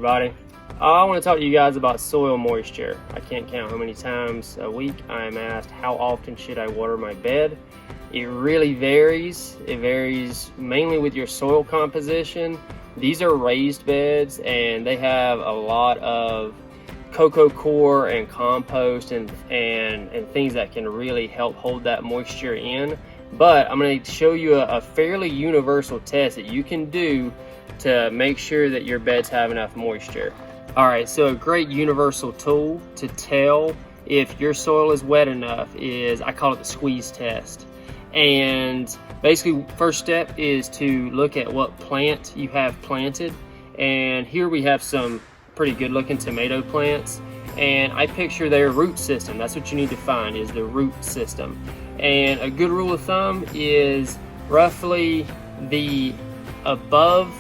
everybody. I want to talk to you guys about soil moisture. I can't count how many times a week I am asked how often should I water my bed. It really varies. It varies mainly with your soil composition. These are raised beds and they have a lot of cocoa coir and compost and things that can really help hold that moisture in. But I'm going to show you a fairly universal test that you can do to make sure that your beds have enough moisture. Alright, so a great universal tool to tell if your soil is wet enough is, I call it the squeeze test. And basically, first step is to look at what plant you have planted. And here we have some pretty good looking tomato plants. And I picture their root system. That's what you need to find, is the root system. And a good rule of thumb is roughly the above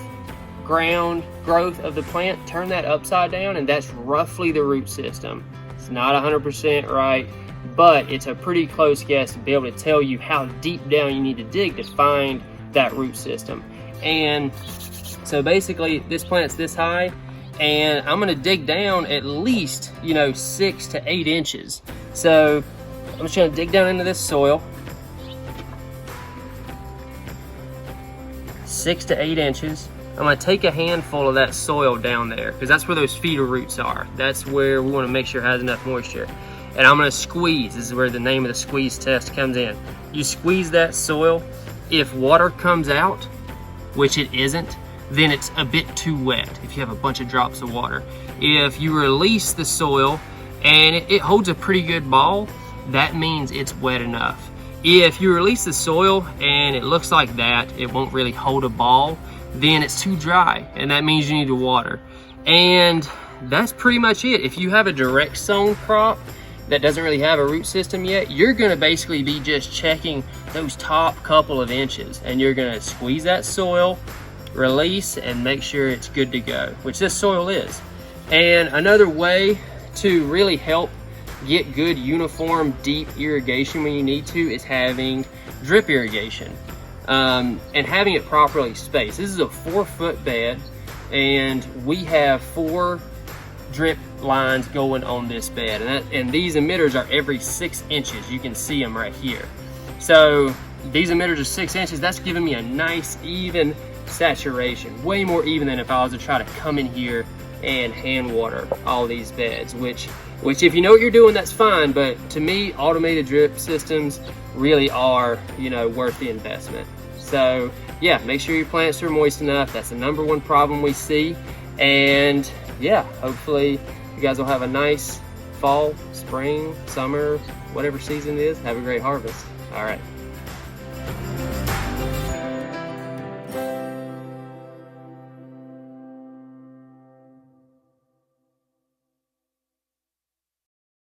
ground growth of the plant, turn that upside down, and that's roughly the root system. It's not 100% right, but it's a pretty close guess to be able to tell you how deep down you need to dig to find that root system. And so basically this plant's this high, and I'm gonna dig down at least 6 to 8 inches. So I'm just gonna dig down into this soil 6 to 8 inches. I'm going to take a handful of that soil down there because that's where those feeder roots are. That's where we want to make sure it has enough moisture. And I'm going to squeeze. This is where the name of the squeeze test comes in. You squeeze that soil. If water comes out, which it isn't, then it's a bit too wet if you have a bunch of drops of water. If you release the soil and it holds a pretty good ball, that means it's wet enough. If you release the soil and it looks like that, it won't really hold a ball, then it's too dry, and that means you need to water. And that's pretty much it. If you have a direct sown crop that doesn't really have a root system yet, you're gonna basically be just checking those top couple of inches, and you're gonna squeeze that soil, release, and make sure it's good to go, which this soil is. And another way to really help get good uniform deep irrigation when you need to is having drip irrigation. And having it properly spaced. This is a 4-foot bed, and we have 4 drip lines going on this bed, and these emitters are every 6 inches. You can see them right here. So these emitters are 6 inches. That's giving me a nice even saturation, way more even than if I was to try to come in here and hand water all these beds, which if you know what you're doing, that's fine. But to me, automated drip systems really are, worth the investment. So yeah, make sure your plants are moist enough. That's the #1 problem we see. And yeah, hopefully you guys will have a nice fall, spring, summer, whatever season it is. Have a great harvest. All right.